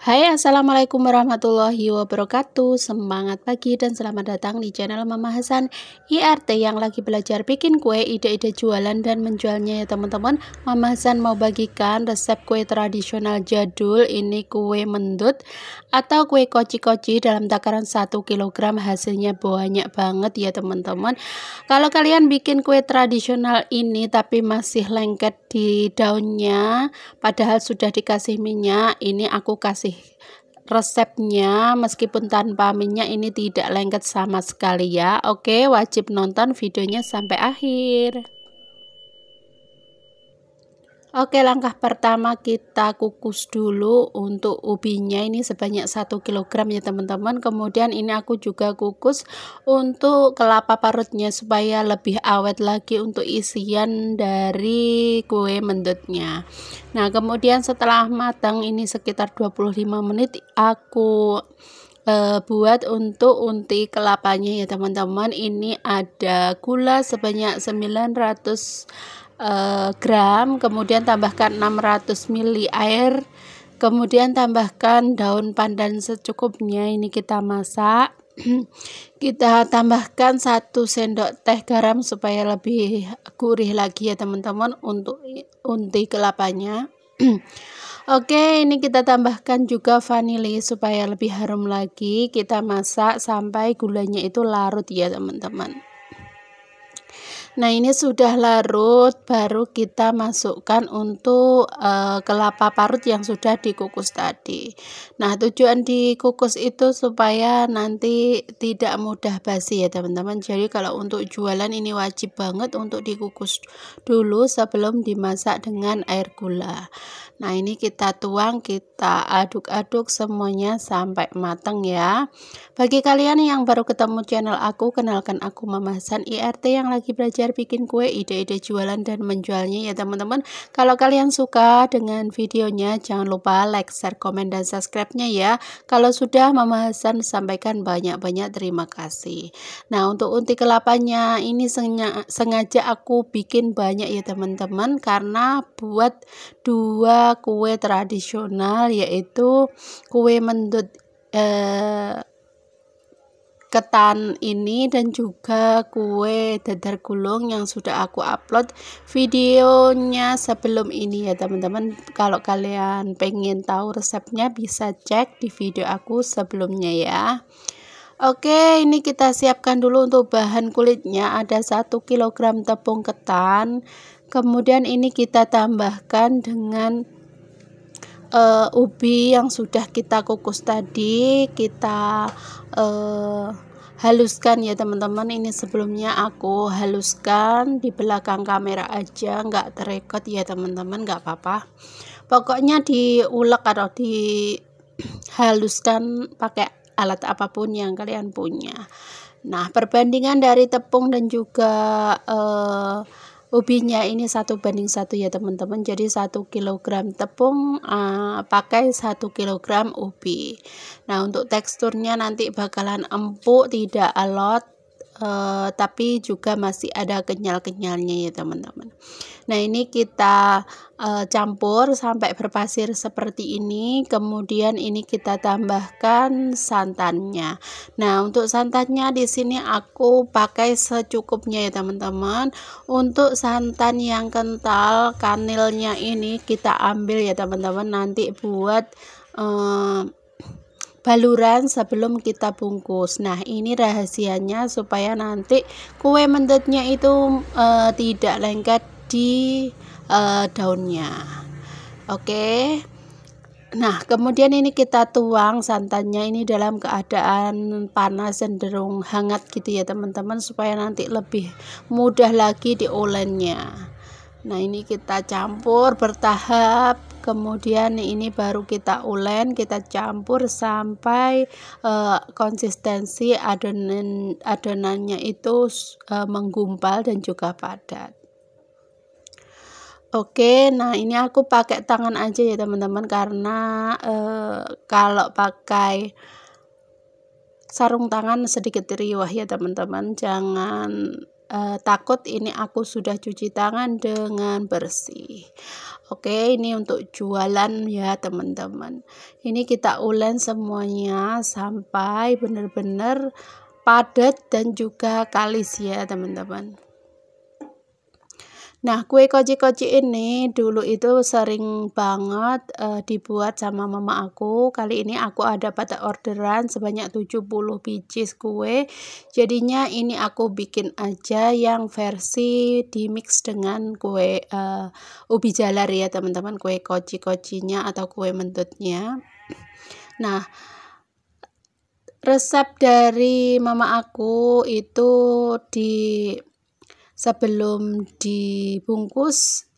Hai, assalamualaikum warahmatullahi wabarakatuh. Semangat pagi dan selamat datang di channel Mama Hasan IRT yang lagi belajar bikin kue, ide-ide jualan dan menjualnya ya teman-teman. Mama Hasan mau bagikan resep kue tradisional jadul. Ini kue mendut atau kue koci-koci dalam takaran 1 kg. Hasilnya banyak banget ya teman-teman. Kalau kalian bikin kue tradisional ini tapi masih lengket di daunnya, padahal sudah dikasih minyak, ini aku kasih resepnya meskipun tanpa minyak, ini tidak lengket sama sekali ya. Oke, wajib nonton videonya sampai akhir. Oke, langkah pertama kita kukus dulu untuk ubinya, ini sebanyak 1 kg ya teman-teman. Kemudian ini aku juga kukus untuk kelapa parutnya supaya lebih awet lagi untuk isian dari kue mendutnya. Nah, kemudian setelah matang ini sekitar 25 menit aku buat untuk unti kelapanya ya teman-teman. Ini ada gula sebanyak 900 gram, kemudian tambahkan 600 ml air, kemudian tambahkan daun pandan secukupnya. Ini kita masak. Kita tambahkan 1 sendok teh garam supaya lebih gurih lagi ya teman-teman untuk unti kelapanya. Oke, ini kita tambahkan juga vanili supaya lebih harum lagi. Kita masak sampai gulanya itu larut ya teman-teman. Nah, ini sudah larut, baru kita masukkan untuk kelapa parut yang sudah dikukus tadi. Nah, tujuan dikukus itu supaya nanti tidak mudah basi ya teman-teman. Jadi kalau untuk jualan ini wajib banget untuk dikukus dulu sebelum dimasak dengan air gula. Nah, ini kita tuang, kita aduk-aduk semuanya sampai matang ya. Bagi kalian yang baru ketemu channel aku, kenalkan aku Mama Hasan IRT yang lagi belajar bikin kue, ide-ide jualan dan menjualnya ya teman-teman. Kalau kalian suka dengan videonya, jangan lupa like, share, komen, dan subscribe-nya ya. Kalau sudah, Mama Hasan sampaikan banyak-banyak terima kasih. Nah, untuk unti kelapanya ini sengaja aku bikin banyak ya teman-teman, karena buat 2 kue tradisional, yaitu kue mendut ketan ini dan juga kue dadar gulung yang sudah aku upload videonya sebelum ini ya teman-teman. Kalau kalian pengen tahu resepnya bisa cek di video aku sebelumnya ya. Oke, ini kita siapkan dulu untuk bahan kulitnya. Ada 1 kg tepung ketan, kemudian ini kita tambahkan dengan ubi yang sudah kita kukus tadi. Kita haluskan ya teman-teman. Ini sebelumnya aku haluskan di belakang kamera aja, nggak terekod ya teman-teman, nggak apa-apa, pokoknya diulek atau dihaluskan pakai alat apapun yang kalian punya. Nah, perbandingan dari tepung dan juga ubinya ini 1:1 ya teman-teman. Jadi 1 kg tepung pakai 1 kg ubi. Nah, untuk teksturnya nanti bakalan empuk, tidak alot, tapi juga masih ada kenyal-kenyalnya ya teman-teman. Nah, ini kita campur sampai berpasir seperti ini. Kemudian ini kita tambahkan santannya. Nah, untuk santannya di sini aku pakai secukupnya ya teman-teman. Untuk santan yang kental, kanilnya ini kita ambil ya teman-teman, nanti buat baluran sebelum kita bungkus. Nah, ini rahasianya supaya nanti kue mendutnya itu tidak lengket di daunnya. Oke. Nah, kemudian ini kita tuang santannya ini dalam keadaan panas cenderung hangat gitu ya teman-teman, supaya nanti lebih mudah lagi diolennya. Nah, ini kita campur bertahap, kemudian ini baru kita ulen, kita campur sampai konsistensi adonannya itu menggumpal dan juga padat. Oke, nah ini aku pakai tangan aja ya teman-teman, karena kalau pakai sarung tangan sedikit riwah ya teman-teman. Jangan takut ini aku sudah cuci tangan dengan bersih. Oke, ini untuk jualan ya teman-teman. Ini kita ulen semuanya sampai benar-benar padat dan juga kalis ya teman-teman. Nah, kue koci-koci ini dulu itu sering banget dibuat sama mama aku. Kali ini aku ada pada orderan sebanyak 70 biji kue. Jadinya ini aku bikin aja yang versi di mix dengan kue ubi jalar ya teman-teman, kue koci-kocinya atau kue mendutnya. Nah, resep dari mama aku itu sebelum dibungkus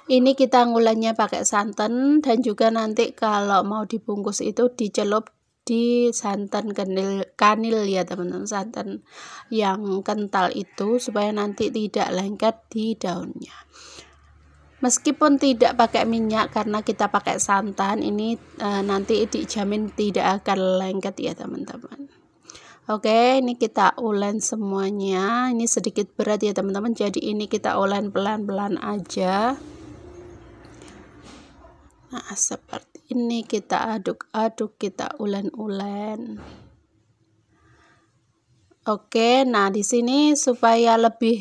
ini kita ngulennya pakai santan, dan juga nanti kalau mau dibungkus itu dicelup di santan kanil ya teman-teman, santan yang kental itu supaya nanti tidak lengket di daunnya. Meskipun tidak pakai minyak karena kita pakai santan, ini nanti dijamin tidak akan lengket ya teman-teman. Oke, ini kita ulen semuanya. Ini sedikit berat ya teman-teman, jadi ini kita ulen pelan-pelan aja. Nah, seperti ini kita aduk-aduk, kita ulen-ulen. Oke, nah di sini supaya lebih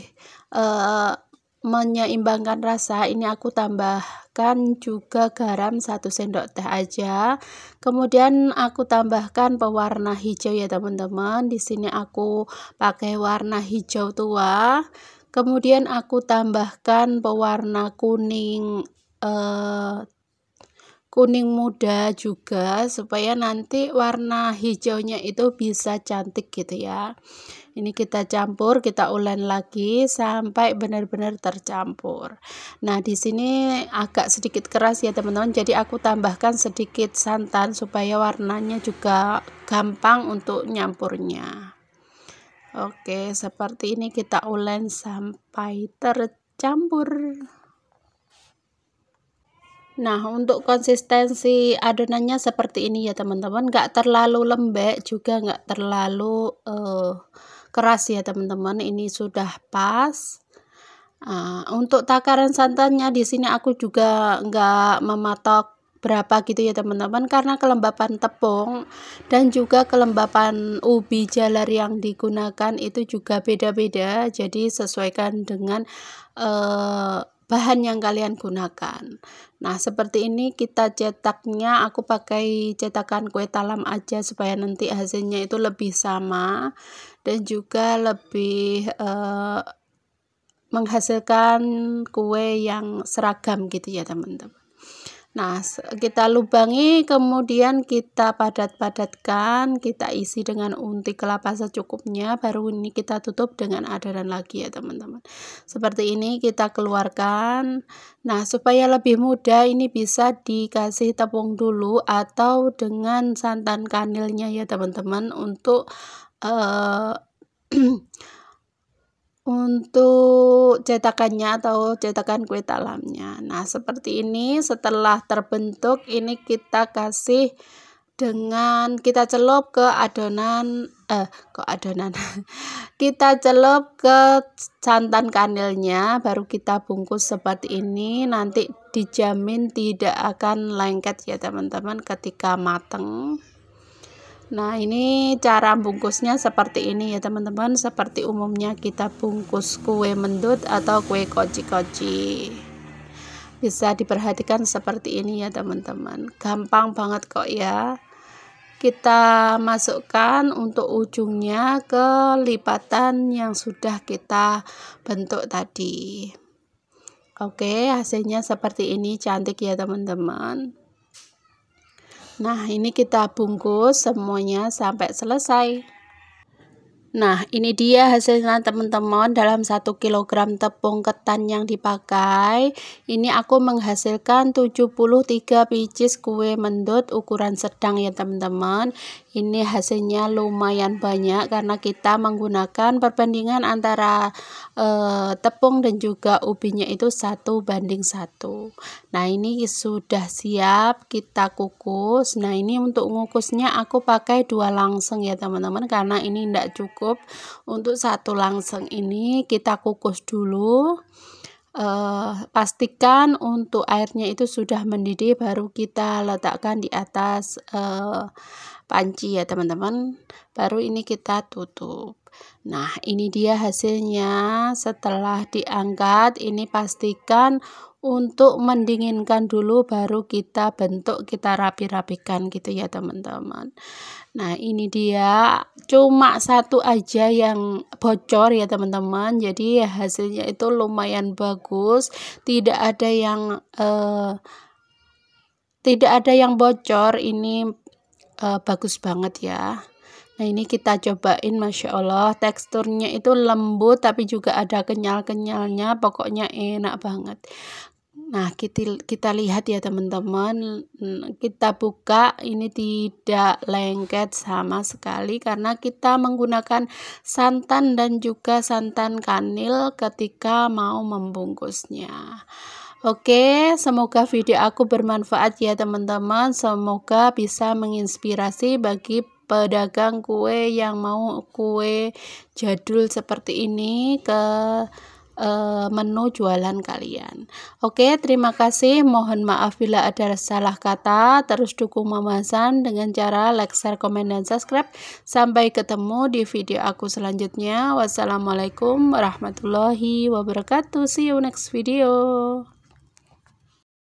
menyeimbangkan rasa, ini aku tambahkan juga garam 1 sendok teh aja. Kemudian aku tambahkan pewarna hijau ya teman-teman. Di sini aku pakai warna hijau tua. Kemudian aku tambahkan pewarna kuning kuning muda juga supaya nanti warna hijaunya itu bisa cantik gitu ya. Ini kita campur, kita ulen lagi sampai benar-benar tercampur. Nah, di sini agak sedikit keras ya teman-teman, jadi aku tambahkan sedikit santan supaya warnanya juga gampang untuk nyampurnya. Oke, seperti ini kita ulen sampai tercampur. Nah, untuk konsistensi adonannya seperti ini ya teman-teman, nggak terlalu lembek juga nggak terlalu keras ya teman-teman, ini sudah pas. Untuk takaran santannya di sini aku juga nggak mematok berapa gitu ya teman-teman, karena kelembapan tepung dan juga kelembapan ubi jalar yang digunakan itu juga beda-beda, jadi sesuaikan dengan bahan yang kalian gunakan. Nah, seperti ini kita cetaknya, aku pakai cetakan kue talam aja supaya nanti hasilnya itu lebih sama dan juga lebih menghasilkan kue yang seragam gitu ya teman-teman. Nah, kita lubangi, kemudian kita padat-padatkan, kita isi dengan unti kelapa secukupnya, baru ini kita tutup dengan adonan lagi ya teman-teman. Seperti ini kita keluarkan. Nah, supaya lebih mudah ini bisa dikasih tepung dulu atau dengan santan kanilnya ya teman-teman untuk untuk cetakannya atau cetakan kue talamnya. Nah, seperti ini setelah terbentuk, ini kita kasih dengan kita celup ke adonan kita celup ke santan kanilnya, baru kita bungkus seperti ini. Nanti dijamin tidak akan lengket ya teman-teman ketika mateng. Nah, ini cara bungkusnya seperti ini ya teman-teman, seperti umumnya kita bungkus kue mendut atau kue koci-koci. Bisa diperhatikan seperti ini ya teman-teman, gampang banget kok ya. Kita masukkan untuk ujungnya ke lipatan yang sudah kita bentuk tadi. Oke, hasilnya seperti ini, cantik ya teman-teman. Nah, ini kita bungkus semuanya sampai selesai. Nah, ini dia hasilnya teman-teman, dalam 1 kg tepung ketan yang dipakai. Ini aku menghasilkan 73 biji kue mendut ukuran sedang ya teman-teman. Ini hasilnya lumayan banyak karena kita menggunakan perbandingan antara tepung dan juga ubinya itu 1:1. Nah, ini sudah siap kita kukus. Nah, ini untuk ngukusnya aku pakai 2 langseng ya teman-teman, karena ini tidak cukup cukup. Untuk satu langseng ini kita kukus dulu. Pastikan untuk airnya itu sudah mendidih, baru kita letakkan di atas panci ya teman-teman, baru ini kita tutup. Nah, ini dia hasilnya setelah diangkat. Ini pastikan untuk mendinginkan dulu, baru kita bentuk, kita rapi-rapikan gitu ya teman-teman. Nah, ini dia cuma satu aja yang bocor ya teman-teman, jadi hasilnya itu lumayan bagus, tidak ada yang bocor. Ini bagus banget ya. Nah, ini kita cobain, Masya Allah, teksturnya itu lembut tapi juga ada kenyal-kenyalnya, pokoknya enak banget. Nah, kita lihat ya teman-teman, kita buka, ini tidak lengket sama sekali karena kita menggunakan santan dan juga santan kanil ketika mau membungkusnya. Oke, semoga video aku bermanfaat ya teman-teman, semoga bisa menginspirasi bagi pedagang kue yang mau kue jadul seperti ini ke menu jualan kalian. Oke, terima kasih. Mohon maaf bila ada salah kata. Terus dukung Mama Hasan dengan cara like, share, komen, dan subscribe. Sampai ketemu di video aku selanjutnya. Wassalamualaikum warahmatullahi wabarakatuh. See you next video.